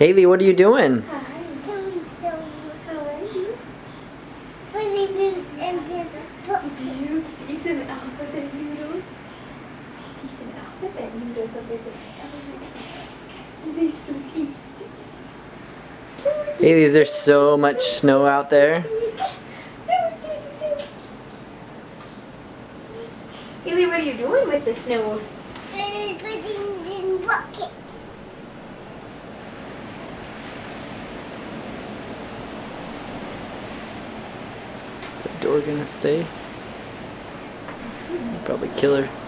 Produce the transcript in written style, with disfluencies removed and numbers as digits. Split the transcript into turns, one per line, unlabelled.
Haley, what are you doing?
Hi. Can we show you how are you? Putting it in the book.
Did you eat some alphabet noodles? See some alphabet noodles over there. Oh, they're so cute.
Haley, is there so much snow out there?
Haley, what are you doing with the snow?
And putting it in bucket.
Is the door gonna stay? Probably kill her.